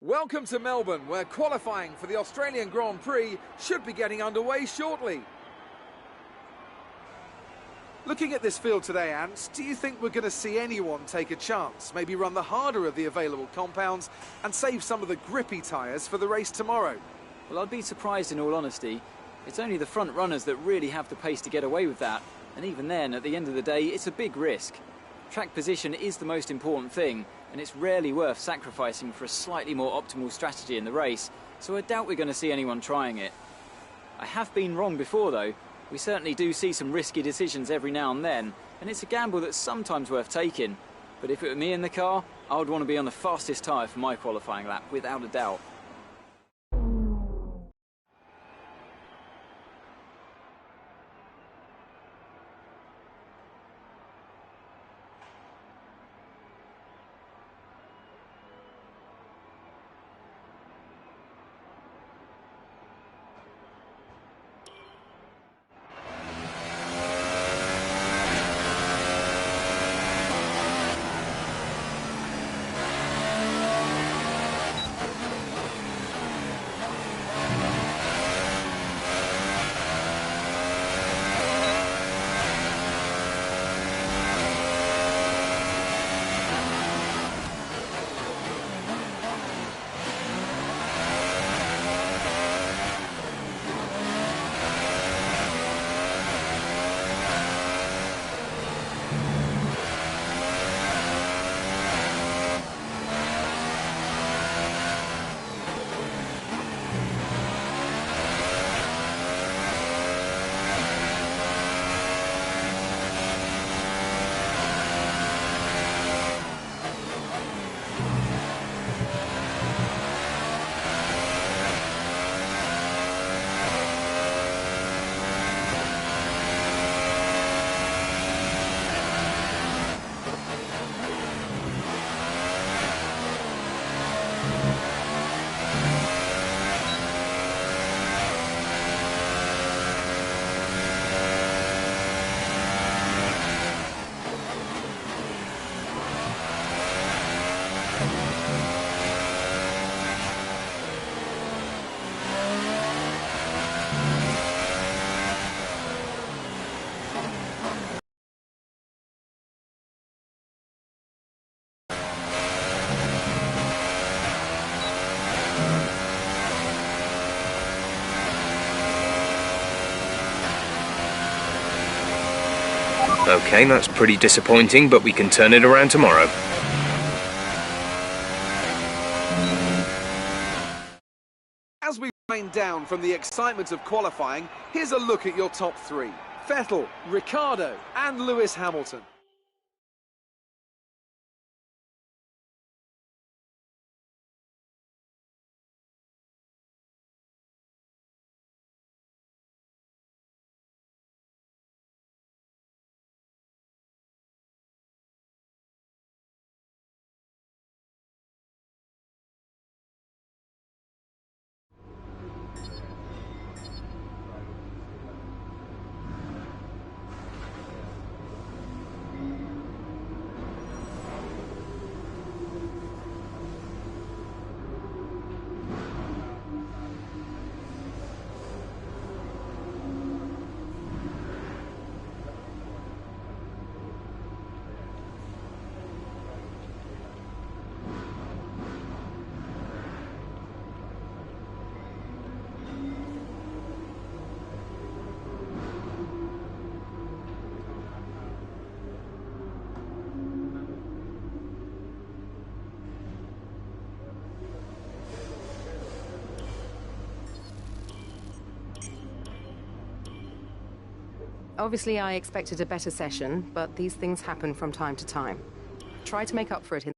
Welcome to Melbourne, where qualifying for the Australian Grand Prix should be getting underway shortly. Looking at this field today, Ants, do you think we're going to see anyone take a chance? Maybe run the harder of the available compounds and save some of the grippy tyres for the race tomorrow? Well, I'd be surprised in all honesty. It's only the front runners that really have the pace to get away with that. And even then, at the end of the day, it's a big risk. Track position is the most important thing, and it's rarely worth sacrificing for a slightly more optimal strategy in the race, so I doubt we're going to see anyone trying it. I have been wrong before though. We certainly do see some risky decisions every now and then, and it's a gamble that's sometimes worth taking. But if it were me in the car, I would want to be on the fastest tyre for my qualifying lap, without a doubt. Okay, that's pretty disappointing, but we can turn it around tomorrow. As we wind down from the excitement of qualifying, here's a look at your top three: Vettel, Ricciardo and Lewis Hamilton. Obviously, I expected a better session, but these things happen from time to time. Try to make up for it in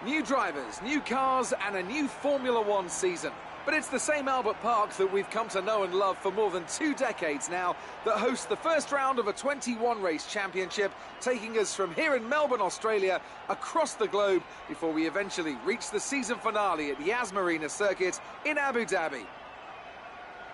New drivers, new cars and a new Formula One season. But it's the same Albert Park that we've come to know and love for more than 2 decades now that hosts the first round of a 21-race championship, taking us from here in Melbourne, Australia, across the globe before we eventually reach the season finale at Yas Marina Circuit in Abu Dhabi.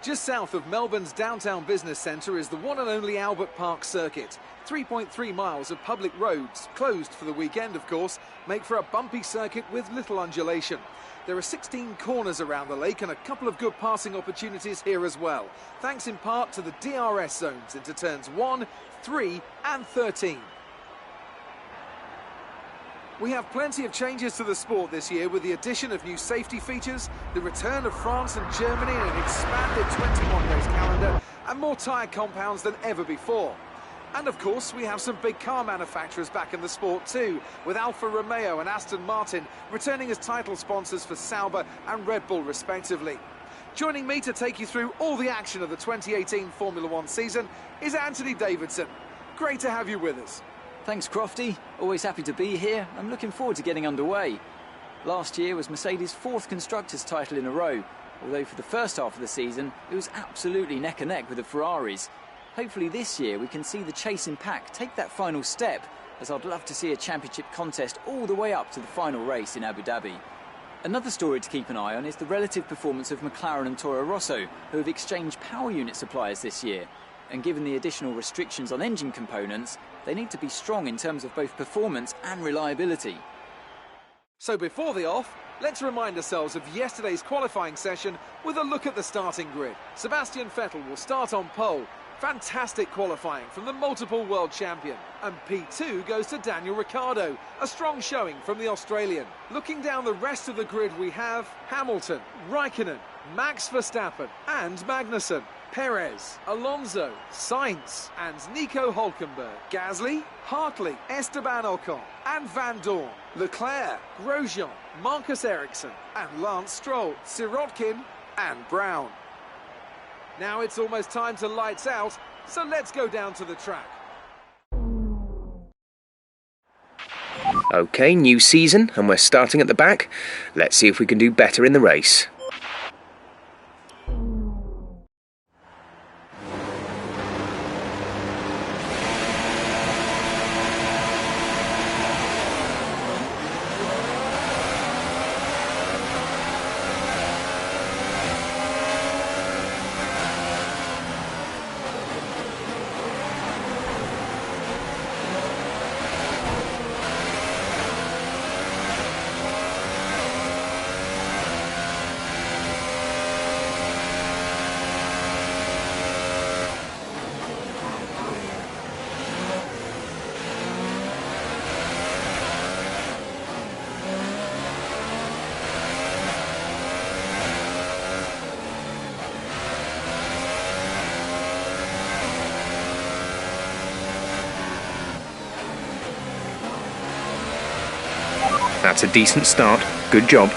Just south of Melbourne's downtown business centre is the one and only Albert Park Circuit. 3.3 miles of public roads, closed for the weekend of course, make for a bumpy circuit with little undulation. There are 16 corners around the lake and a couple of good passing opportunities here as well, thanks in part to the DRS zones into turns 1, 3 and 13. We have plenty of changes to the sport this year with the addition of new safety features, the return of France and Germany in an expanded 21-race calendar and more tyre compounds than ever before. And of course, we have some big car manufacturers back in the sport too, with Alfa Romeo and Aston Martin returning as title sponsors for Sauber and Red Bull respectively. Joining me to take you through all the action of the 2018 Formula One season is Anthony Davidson. Great to have you with us. Thanks, Crofty. Always happy to be here. I'm looking forward to getting underway. Last year was Mercedes' 4th Constructors' title in a row, although for the first half of the season it was absolutely neck and neck with the Ferraris. Hopefully this year we can see the chasing pack take that final step, as I'd love to see a championship contest all the way up to the final race in Abu Dhabi. Another story to keep an eye on is the relative performance of McLaren and Toro Rosso, who have exchanged power unit suppliers this year. And given the additional restrictions on engine components, they need to be strong in terms of both performance and reliability. So before the off, let's remind ourselves of yesterday's qualifying session with a look at the starting grid. Sebastian Vettel will start on pole. Fantastic qualifying from the multiple world champion. And P2 goes to Daniel Ricciardo, a strong showing from the Australian. Looking down the rest of the grid we have Hamilton, Raikkonen, Max Verstappen and Magnussen, Perez, Alonso, Sainz and Nico Hülkenberg, Gasly, Hartley, Esteban Ocon and Van Dorn, Leclerc, Grosjean, Marcus Ericsson and Lance Stroll, Sirotkin and Brown. Now it's almost time to lights out, so let's go down to the track. Okay, new season, and we're starting at the back. Let's see if we can do better in the race. That's a decent start. Good job.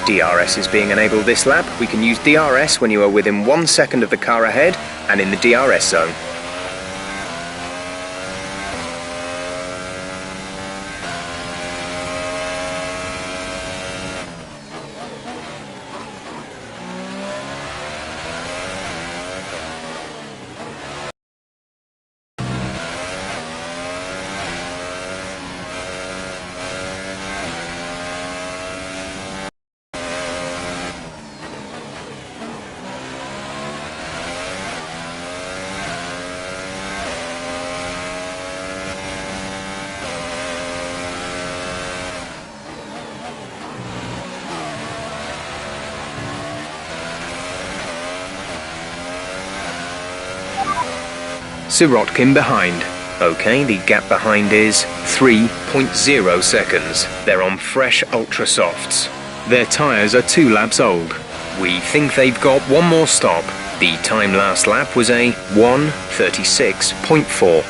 DRS is being enabled this lap. We can use DRS when you are within 1 second of the car ahead and in the DRS zone. Sirotkin behind. Okay, the gap behind is 3.0 seconds. They're on fresh Ultra Softs. Their tyres are 2 laps old. We think they've got one more stop. The time last lap was a 1:36.4.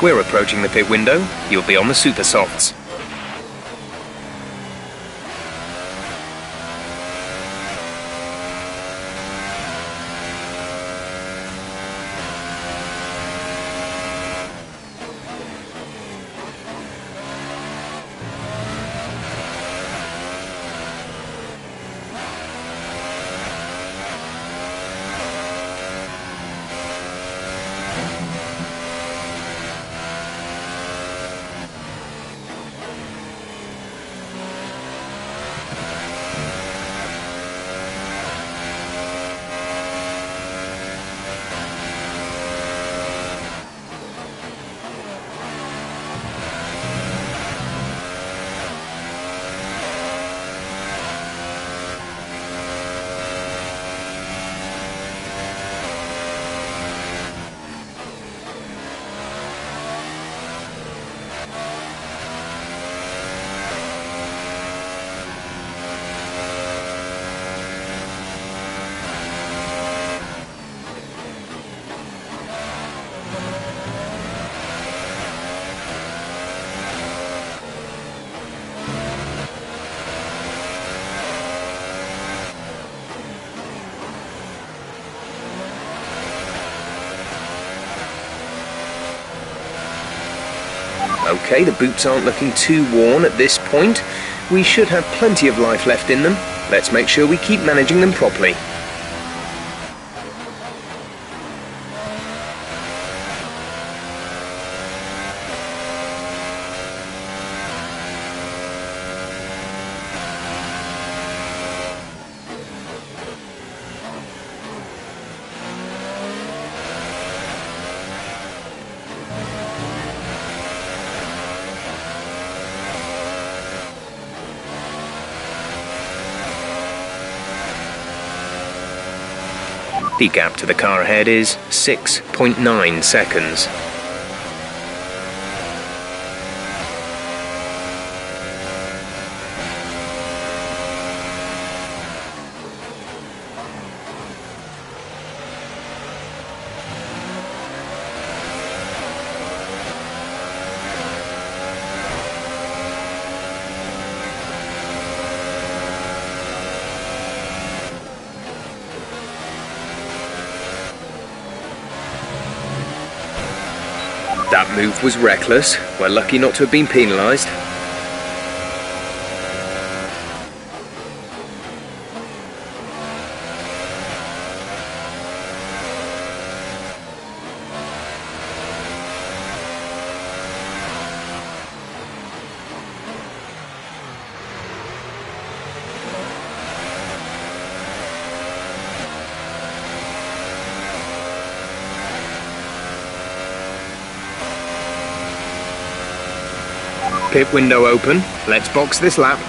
We're approaching the pit window. You'll be on the Super Softs. Okay, the boots aren't looking too worn at this point. We should have plenty of life left in them. Let's make sure we keep managing them properly. The gap to the car ahead is 6.9 seconds. That move was reckless. We're lucky not to have been penalised. Pit window open. Let's box this lap.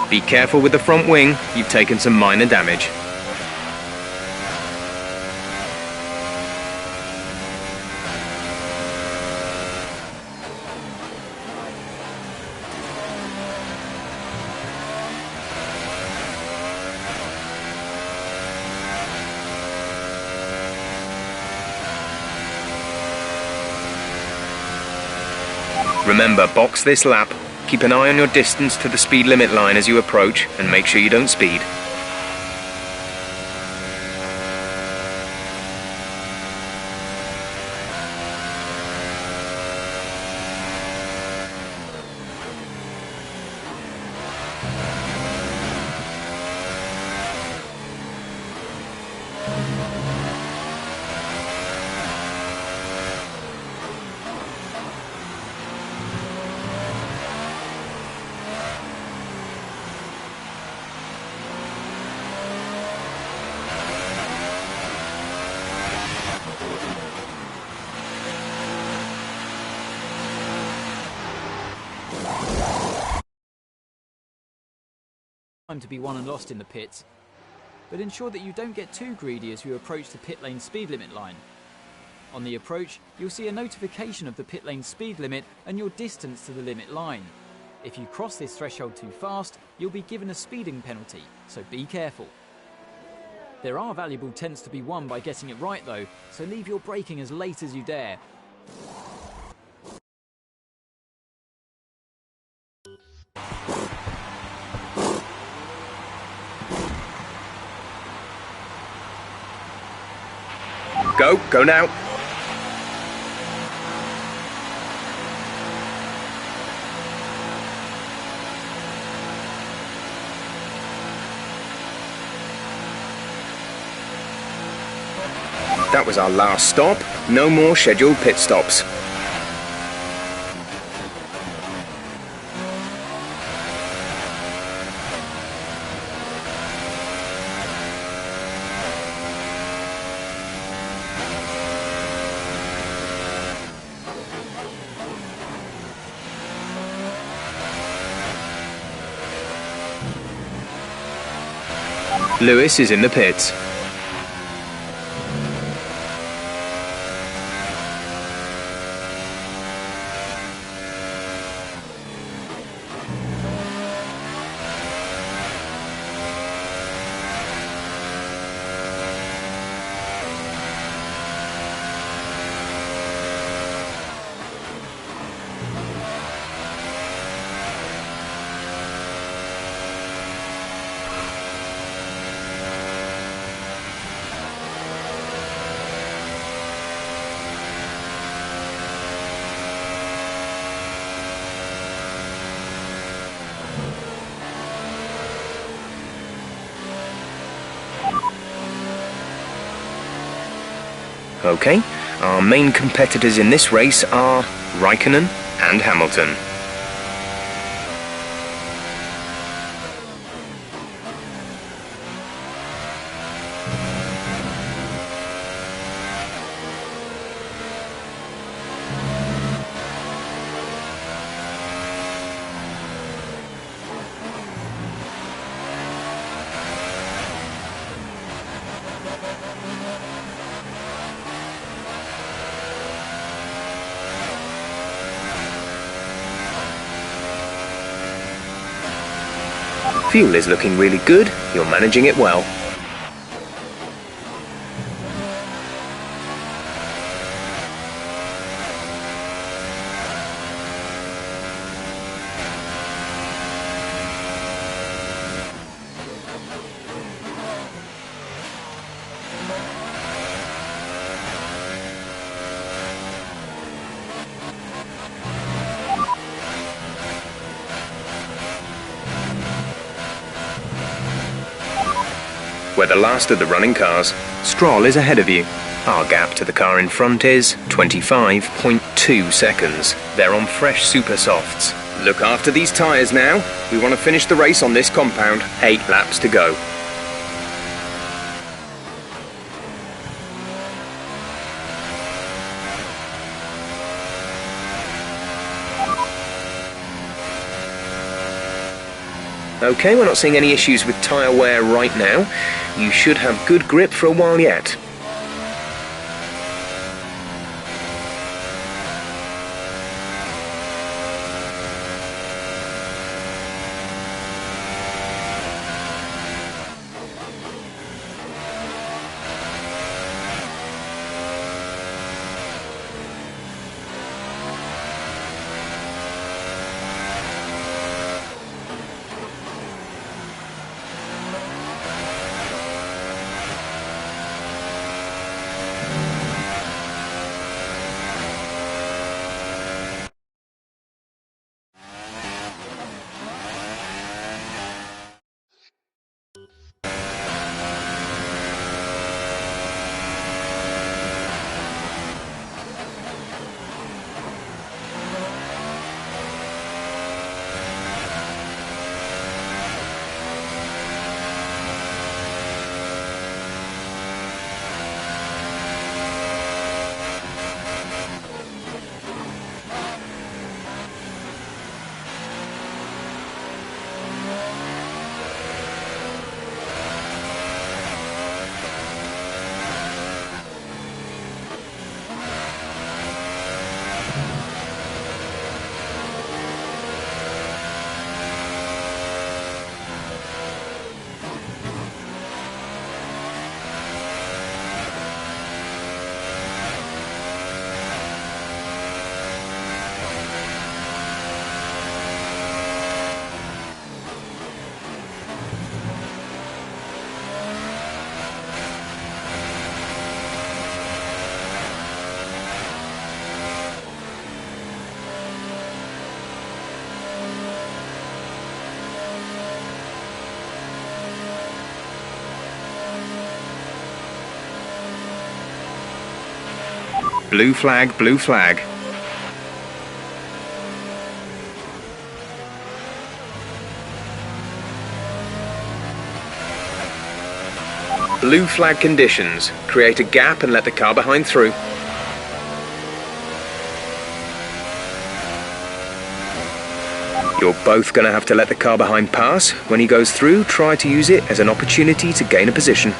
Be careful with the front wing, you've taken some minor damage. Remember, box this lap. Keep an eye on your distance to the speed limit line as you approach, and make sure you don't speed. Time to be won and lost in the pits, but ensure that you don't get too greedy as you approach the pit lane speed limit line. On the approach, you'll see a notification of the pit lane speed limit and your distance to the limit line. If you cross this threshold too fast, you'll be given a speeding penalty, so be careful. There are valuable tenths to be won by getting it right though, so leave your braking as late as you dare. Go now. That was our last stop. No more scheduled pit stops. Lewis is in the pits. Okay, our main competitors in this race are Raikkonen and Hamilton. Fuel is looking really good, you're managing it well. We're the last of the running cars. Stroll is ahead of you. Our gap to the car in front is 25.2 seconds. They're on fresh super softs. Look after these tyres now. We want to finish the race on this compound. 8 laps to go. Okay, we're not seeing any issues with tyre wear right now. You should have good grip for a while yet. Blue flag, blue flag. Blue flag conditions. Create a gap and let the car behind through. You're both going to have to let the car behind pass. When he goes through, try to use it as an opportunity to gain a position.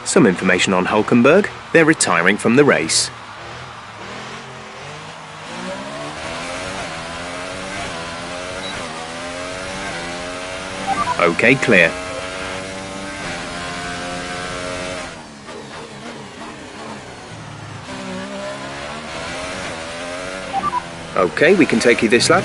Some information on Hulkenberg. They're retiring from the race. Okay, clear. Okay, we can take you this lap.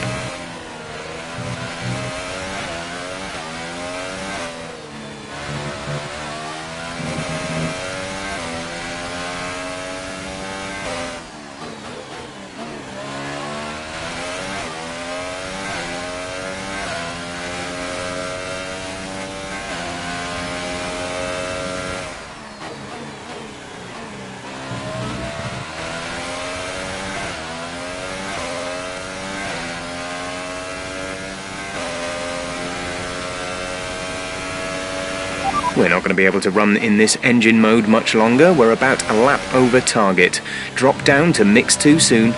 We're not going to be able to run in this engine mode much longer. We're about a lap over target. Drop down to mix 2 soon.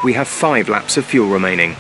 We have 5 laps of fuel remaining.